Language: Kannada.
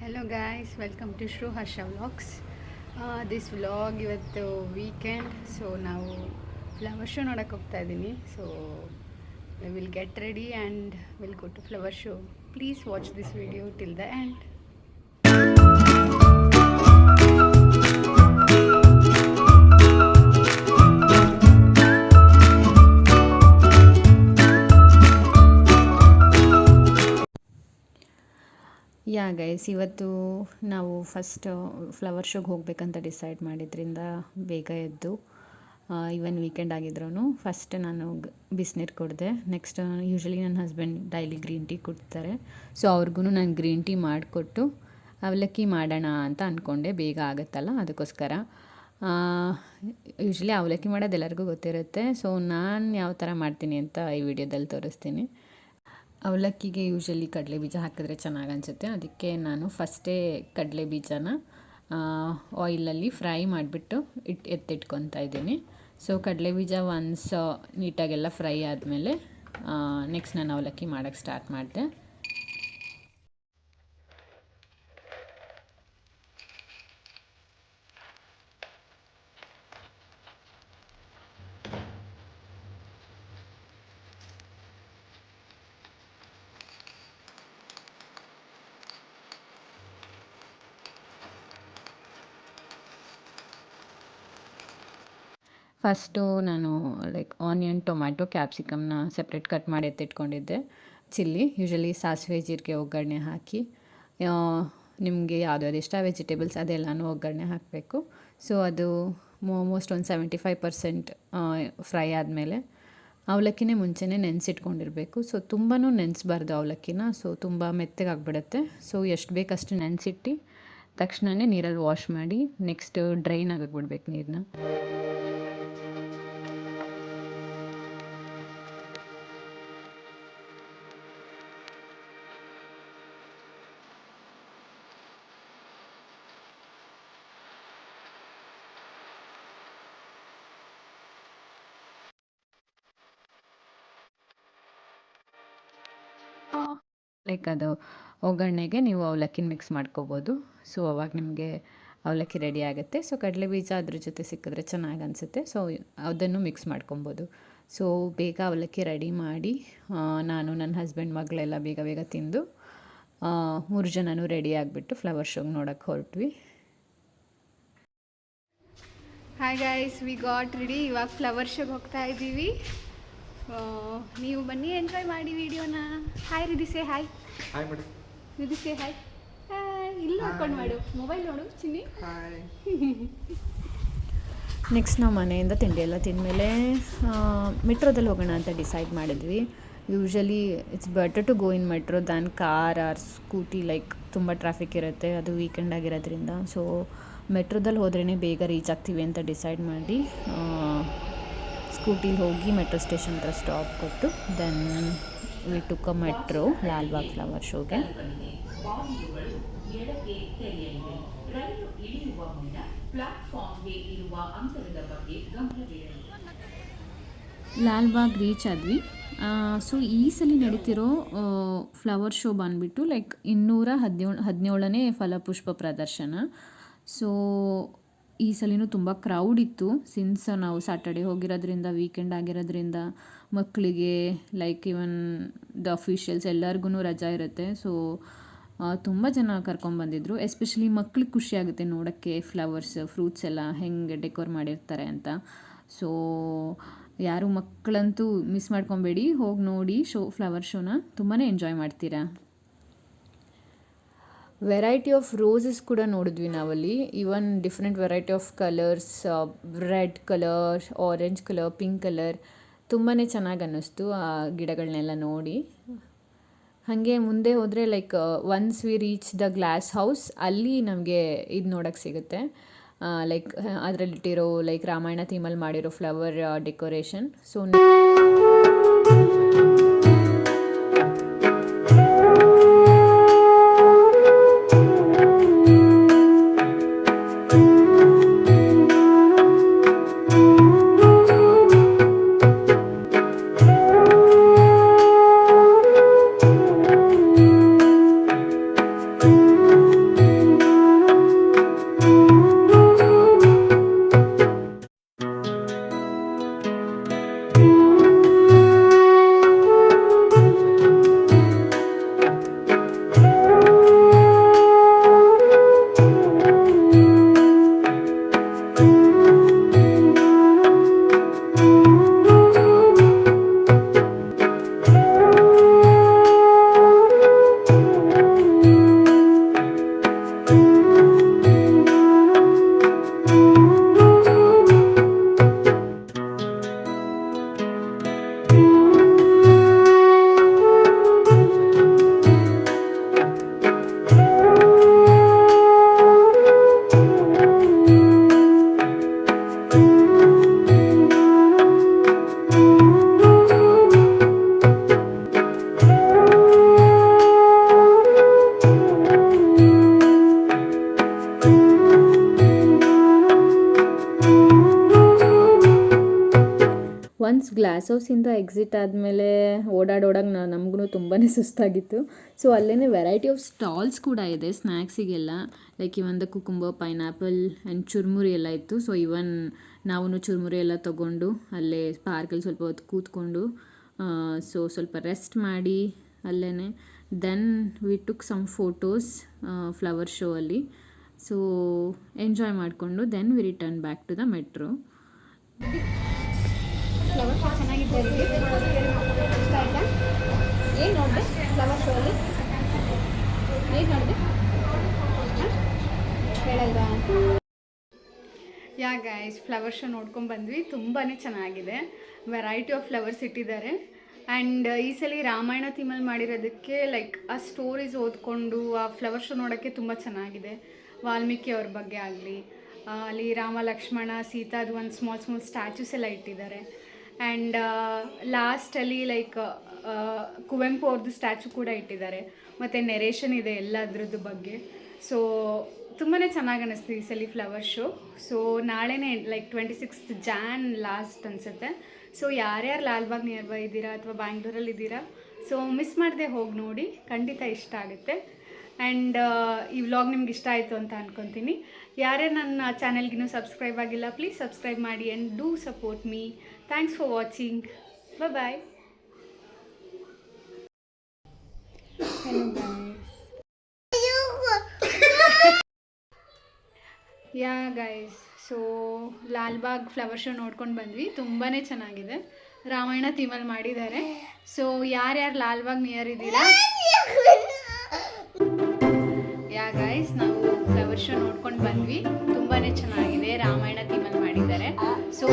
Hello guys, welcome to Shru Harsha Vlogs. This vlog ಇವತ್ತು ವೀಕೆಂಡ್, ಸೊ ನಾವು ಫ್ಲವರ್ ಶೋ ನೋಡೋಕೆ ಹೋಗ್ತಾ ಇದ್ದೀನಿ. So will get ready and will go to flower show. Please watch this video till the end. Yeah guys, ಇವತ್ತು ನಾವು ಫಸ್ಟ್ ಫ್ಲವರ್ ಶೋಗೆ ಹೋಗ್ಬೇಕಂತ ಡಿಸೈಡ್ ಮಾಡಿದ್ರಿಂದ ಬೇಗ ಎದ್ದು, ಇವನ್ ವೀಕೆಂಡ್ ಆಗಿದ್ರೂ ಫಸ್ಟ್ ನಾನು ಬಿಸಿನೀರು ಕುಡಿದೆ. ನೆಕ್ಸ್ಟ್ ಯೂಶ್ವಲಿ ನನ್ನ ಹಸ್ಬೆಂಡ್ ಡೈಲಿ ಗ್ರೀನ್ ಟೀ ಕುಡ್ತಾರೆ, ಸೊ ಅವ್ರಿಗೂ ನಾನು ಗ್ರೀನ್ ಟೀ ಮಾಡಿಕೊಟ್ಟು ಅವಲಕ್ಕಿ ಮಾಡೋಣ ಅಂತ ಅಂದ್ಕೊಂಡೆ. ಬೇಗ ಆಗುತ್ತಲ್ಲ ಅದಕ್ಕೋಸ್ಕರ. ಯೂಶ್ವಲಿ ಅವಲಕ್ಕಿ ಮಾಡೋದು ಎಲ್ಲರಿಗೂ ಗೊತ್ತಿರುತ್ತೆ, ಸೊ ನಾನು ಯಾವ ಥರ ಮಾಡ್ತೀನಿ ಅಂತ ಈ ವಿಡಿಯೋದಲ್ಲಿ ತೋರಿಸ್ತೀನಿ. ಅವಲಕ್ಕಿಗೆ ಯೂಶ್ವಲಿ ಕಡಲೆ ಬೀಜ ಹಾಕಿದ್ರೆ ಚೆನ್ನಾಗಿ ಅನಿಸುತ್ತೆ. ಅದಕ್ಕೆ ನಾನು ಫಸ್ಟೇ ಕಡಲೆ ಬೀಜನ ಆಯಿಲಲ್ಲಿ ಫ್ರೈ ಮಾಡಿಬಿಟ್ಟು ಎತ್ತಿಟ್ಕೊತಾ ಇದ್ದೀನಿ. ಸೊ ಕಡಲೆ ಬೀಜ ಒನ್ಸ್ ನೀಟಾಗೆಲ್ಲ ಫ್ರೈ ಆದಮೇಲೆ ನೆಕ್ಸ್ಟ್ ನಾನು ಅವಲಕ್ಕಿ ಮಾಡೋಕ್ಕೆ ಸ್ಟಾರ್ಟ್ ಮಾಡಿದೆ. ಫಸ್ಟು ನಾನು ಆನಿಯನ್, ಟೊಮ್ಯಾಟೊ, ಕ್ಯಾಪ್ಸಿಕಮ್ನ ಸಪ್ರೇಟ್ ಕಟ್ ಮಾಡಿ ಎತ್ತಿಟ್ಕೊಂಡಿದ್ದೆ. ಚಿಲ್ಲಿ, ಯೂಶ್ವಲಿ ಸಾಸಿವೆ, ಜೀರಿಗೆ, ಒಗ್ಗರಣೆ ಹಾಕಿ, ನಿಮಗೆ ಯಾವ್ದು ಇಷ್ಟ ವೆಜಿಟೇಬಲ್ಸ್ ಅದೆಲ್ಲನೂ ಒಗ್ಗರಣೆ ಹಾಕಬೇಕು. ಸೊ ಅದು ಆಲ್ಮೋಸ್ಟ್ ಒಂದು 75% ಫ್ರೈ ಆದಮೇಲೆ ಅವಲಕ್ಕಿನೇ ಮುಂಚೆನೇ ನೆನೆಸಿಟ್ಕೊಂಡಿರಬೇಕು. ಸೊ ತುಂಬಾ ನೆನೆಸ್ಬಾರ್ದು ಅವಲಕ್ಕಿನ, ಸೊ ತುಂಬ ಮೆತ್ತಗಾಗ್ಬಿಡುತ್ತೆ. ಸೊ ಎಷ್ಟು ಬೇಕಷ್ಟು ನೆನೆಸಿಟ್ಟು ತಕ್ಷಣವೇ ನೀರಲ್ಲಿ ವಾಶ್ ಮಾಡಿ ನೆಕ್ಸ್ಟ್ ಡ್ರೈನ್ ಆಗಿಬಿಡ್ಬೇಕು ನೀರನ್ನ. ಅದು ಒಗ್ಗರಣೆಗೆ ನೀವು ಅವಲಕ್ಕಿನ ಮಿಕ್ಸ್ ಮಾಡ್ಕೋಬೋದು. ಸೊ ಅವಾಗ ನಿಮಗೆ ಅವಲಕ್ಕಿ ರೆಡಿ ಆಗುತ್ತೆ. ಸೊ ಕಡಲೆ ಬೀಜ ಅದ್ರ ಜೊತೆ ಸಿಕ್ಕಿದ್ರೆ ಚೆನ್ನಾಗಿ ಅನಿಸುತ್ತೆ. ಸೊ ಅದನ್ನು ಮಿಕ್ಸ್ ಮಾಡ್ಕೊಬೋದು. ಸೊ ಬೇಗ ಅವಲಕ್ಕಿ ರೆಡಿ ಮಾಡಿ ನಾನು, ನನ್ನ ಹಸ್ಬೆಂಡ್, ಮಗಳೆಲ್ಲ ಬೇಗ ಬೇಗ ತಿಂದು 3 ಜನನೂ ರೆಡಿ ಆಗಿಬಿಟ್ಟು ಫ್ಲವರ್ ಶೋಗೆ ನೋಡೋಕ್ಕೆ ಹೊರಟ್ವಿ. Hi guys, we got ready. ಇವಾಗ ಫ್ಲವರ್ ಶೋಗೆ ಹೋಗ್ತಾ ಇದ್ದೀವಿ. ನೀವು ಬನ್ನಿ, ಎಂಜಾಯ್ ಮಾಡಿ ವಿಡಿಯೋನ. ಹಾಯ್ ರಿದಿಸೆ, ಹಾಯ್ ಹಾಯ್ ಮಾಡಿ. ರಿದಿಸೆ ಹಾಯ್. ಹಾಯ್ ಇಲ್ಲ ಹಾಕೊಂಡು ಮಾಡು, ಮೊಬೈಲ್ ನೋಡು ಚಿನ್ನಿ. ಹಾಯ್. ನೆಕ್ಸ್ಟ್ ನಾವು ಮನೆಯಿಂದ ತಿಂಡಿ ಎಲ್ಲ ತಿಂದಮೇಲೆ ಮೆಟ್ರೋದಲ್ಲಿ ಹೋಗೋಣ ಅಂತ ಡಿಸೈಡ್ ಮಾಡಿದ್ವಿ. Usually it's better to go in metro than car or scooty. ತುಂಬ ಟ್ರಾಫಿಕ್ ಇರುತ್ತೆ, ಅದು ವೀಕೆಂಡ್ ಆಗಿರೋದ್ರಿಂದ. ಸೊ ಮೆಟ್ರೋದಲ್ಲಿ ಹೋದ್ರೇ ಬೇಗ ರೀಚ್ ಆಗ್ತೀವಿ ಅಂತ ಡಿಸೈಡ್ ಮಾಡಿ ಸ್ಕೂಟಿಲಿ ಹೋಗಿ ಮೆಟ್ರೋ ಸ್ಟೇಷನ್ ಹತ್ರ ಸ್ಟಾಪ್ ಕೊಟ್ಟು then we took a metro Lalbagh flower ಶೋಗೆ. ಲಾಲ್ಬಾಗ್ ರೀಚ್ ಆದ್ವಿ. ಸೊ ಈ ಸಲ ನಡೀತಿರೋ ಫ್ಲವರ್ ಶೋ ಬಂದುಬಿಟ್ಟು 217ನೇ ಫಲಪುಷ್ಪ ಪ್ರದರ್ಶನ. ಸೊ ಈ ಸಲಿನೂ ತುಂಬ ಕ್ರೌಡ್ ಇತ್ತು. ಸಿನ್ಸ್ ನಾವು ಸ್ಯಾಟರ್ಡೆ ಹೋಗಿರೋದ್ರಿಂದ, ವೀಕೆಂಡ್ ಆಗಿರೋದ್ರಿಂದ ಮಕ್ಕಳಿಗೆ ಇವನ್ ದ ಅಫಿಷಿಯಲ್ಸ್ ಎಲ್ಲರಿಗೂ ರಜಾ ಇರುತ್ತೆ. ಸೊ ತುಂಬ ಜನ ಕರ್ಕೊಂಬಂದಿದ್ರು. ಎಸ್ಪೆಷಲಿ ಮಕ್ಳಿಗೆ ಖುಷಿ ಆಗುತ್ತೆ ನೋಡೋಕ್ಕೆ ಫ್ಲವರ್ಸ್, ಫ್ರೂಟ್ಸ್ ಎಲ್ಲ ಹೆಂಗೆ ಡೆಕೋರ್ ಮಾಡಿರ್ತಾರೆ ಅಂತ. ಸೊ ಯಾರು ಮಕ್ಕಳಂತೂ ಮಿಸ್ ಮಾಡ್ಕೊಬೇಡಿ, ಹೋಗಿ ನೋಡಿ ಫ್ಲವರ್ ಶೋನ, ತುಂಬಾ ಎಂಜಾಯ್ ಮಾಡ್ತೀರಾ. ವೆರೈಟಿ ಆಫ್ ರೋಸಸ್ ಕೂಡ ನೋಡಿದ್ವಿ ನಾವಲ್ಲಿ. Even different variety of colours, red colour, orange colour, pink colour, ತುಂಬಾ ಚೆನ್ನಾಗಿ ಅನ್ನಿಸ್ತು ಆ ಗಿಡಗಳನ್ನೆಲ್ಲ ನೋಡಿ. ಹಾಗೆ ಮುಂದೆ ಹೋದರೆ once we reach the glass house, ಅಲ್ಲಿ ನಮಗೆ ಇದು ನೋಡೋಕ್ಕೆ ಸಿಗುತ್ತೆ. ಅದರಲ್ಲಿಟ್ಟಿರೋ ರಾಮಾಯಣ ಥೀಮಲ್ಲಿ ಮಾಡಿರೋ flower decoration. So almost glass ಹೌಸಿಂದ ಎಕ್ಸಿಟ್ ಆದಮೇಲೆ ಓಡಾಡೋಡಾಗ ನಮಗೂ ತುಂಬಾ ಸುಸ್ತಾಗಿತ್ತು. ಸೊ ಅಲ್ಲೇ ವೆರೈಟಿ ಆಫ್ ಸ್ಟಾಲ್ಸ್ ಕೂಡ ಇದೆ ಸ್ನ್ಯಾಕ್ಸಿಗೆಲ್ಲ. Like even cucumber, pineapple and churumuri ಎಲ್ಲ ಇತ್ತು. ಸೊ ಇವನ್ ನಾವು ಚುರುಮುರಿ ಎಲ್ಲ ತೊಗೊಂಡು ಅಲ್ಲೇ ಪಾರ್ಕಲ್ಲಿ ಸ್ವಲ್ಪ ಹೊತ್ತು ಕೂತ್ಕೊಂಡು ಸೊ ಸ್ವಲ್ಪ ರೆಸ್ಟ್ ಮಾಡಿ ಅಲ್ಲೇ then we took some photos flower show ಅಲ್ಲಿ. ಸೊ ಎಂಜಾಯ್ ಮಾಡಿಕೊಂಡು then we return back to the metro. Flower show ಚೆನ್ನಾಗಿತ್ತು. ಇಷ್ಟ ಆಯ್ತಾ? ಏನು ನೋಡಿದೆ ಫ್ಲವರ್ ಶೋ ಅಲ್ಲಿ? ಏನು ನೋಡಿದೆ ಹೇಳಲ್ವಾ? ಯಾ ಗೈಸ್, ಫ್ಲವರ್ ಶೋ ನೋಡ್ಕೊಂಡು ಬಂದ್ವಿ. ತುಂಬಾ ಚೆನ್ನಾಗಿದೆ, ವೆರೈಟಿ ಆಫ್ ಫ್ಲವರ್ಸ್ ಇಟ್ಟಿದ್ದಾರೆ. ಆ್ಯಂಡ್ ಈ ಸಲ ರಾಮಾಯಣ ಥೀಮಲ್ಲಿ ಮಾಡಿರೋದಕ್ಕೆ ಲೈಕ್ ಆ ಸ್ಟೋರೀಸ್ ಓದ್ಕೊಂಡು ಆ ಫ್ಲವರ್ ಶೋ ನೋಡೋಕ್ಕೆ ತುಂಬ ಚೆನ್ನಾಗಿದೆ. ವಾಲ್ಮೀಕಿ ಅವ್ರ ಬಗ್ಗೆ ಆಗಲಿ, ಅಲ್ಲಿ ರಾಮ, ಲಕ್ಷ್ಮಣ, ಸೀತಾದು ಒಂದು ಸ್ಮಾಲ್ ಸ್ಟ್ಯಾಚ್ಯೂಸ್ ಎಲ್ಲ ಇಟ್ಟಿದ್ದಾರೆ. ಆ್ಯಂಡ್ ಲಾಸ್ಟಲ್ಲಿ ಲೈಕ್ ಕುವೆಂಪು ಅವ್ರದ್ದು ಸ್ಟ್ಯಾಚು ಕೂಡ ಇಟ್ಟಿದ್ದಾರೆ. ಮತ್ತು ನೆರೇಷನ್ ಇದೆ ಎಲ್ಲದ್ರದ್ದು ಬಗ್ಗೆ. ಸೊ ತುಂಬಾ ಚೆನ್ನಾಗಿ ಅನ್ನಿಸ್ತು ಈ ಸಲ ಫ್ಲವರ್ ಶೋ. ಸೊ ನಾಳೆನೇ ಲೈಕ್ 26th Jan ಲಾಸ್ಟ್ ಅನಿಸುತ್ತೆ. ಸೊ ಯಾರ್ಯಾರು ಲಾಲ್ಬಾಗ್ ನಿಯರ್ ಬೈ ಇದ್ದೀರಾ ಅಥವಾ ಬ್ಯಾಂಗ್ಳೂರಲ್ಲಿ ಇದ್ದೀರಾ, ಸೊ ಮಿಸ್ ಮಾಡದೆ ಹೋಗಿ ನೋಡಿ, ಖಂಡಿತ ಇಷ್ಟ ಆಗುತ್ತೆ. ಆ್ಯಂಡ್ ಈ ವ್ಲಾಗ್ ನಿಮ್ಗೆ ಇಷ್ಟ ಆಯಿತು ಅಂತ ಅಂದ್ಕೊತೀನಿ. ಯಾರೇ ನನ್ನ ಚಾನೆಲ್ಗಿನ್ನೂ ಸಬ್ಸ್ಕ್ರೈಬ್ ಆಗಿಲ್ಲ, ಪ್ಲೀಸ್ ಸಬ್ಸ್ಕ್ರೈಬ್ ಮಾಡಿ and do support me. Thanks for watching. Bye. Hello guys. Yeah guys, so Lalbagh flower show ನೋಡ್ಕೊಂಡು ಬಂದ್ವಿ. ತುಂಬಾ ಚೆನ್ನಾಗಿದೆ, ರಾಮಾಯಣ ಥೀಮಲ್ಲಿ ಮಾಡಿದ್ದಾರೆ. ಸೊ ಯಾರ್ಯಾರು ಲಾಲ್ಬಾಗ್ ನಿಯರ್ ಇದ್ದೀರಾ, ಯಾ ಗೈಸ್, ನಾವು ಫ್ಲವರ್ ಶೋ ನೋಡ್ಕೊಂಡು ಬಂದ್ವಿ. ತುಂಬಾ ಚೆನ್ನಾಗಿದೆ, ರಾಮಾಯಣ ಥೀಮಲ್ಲಿ ಮಾಡಿದ್ದಾರೆ. ಸೊ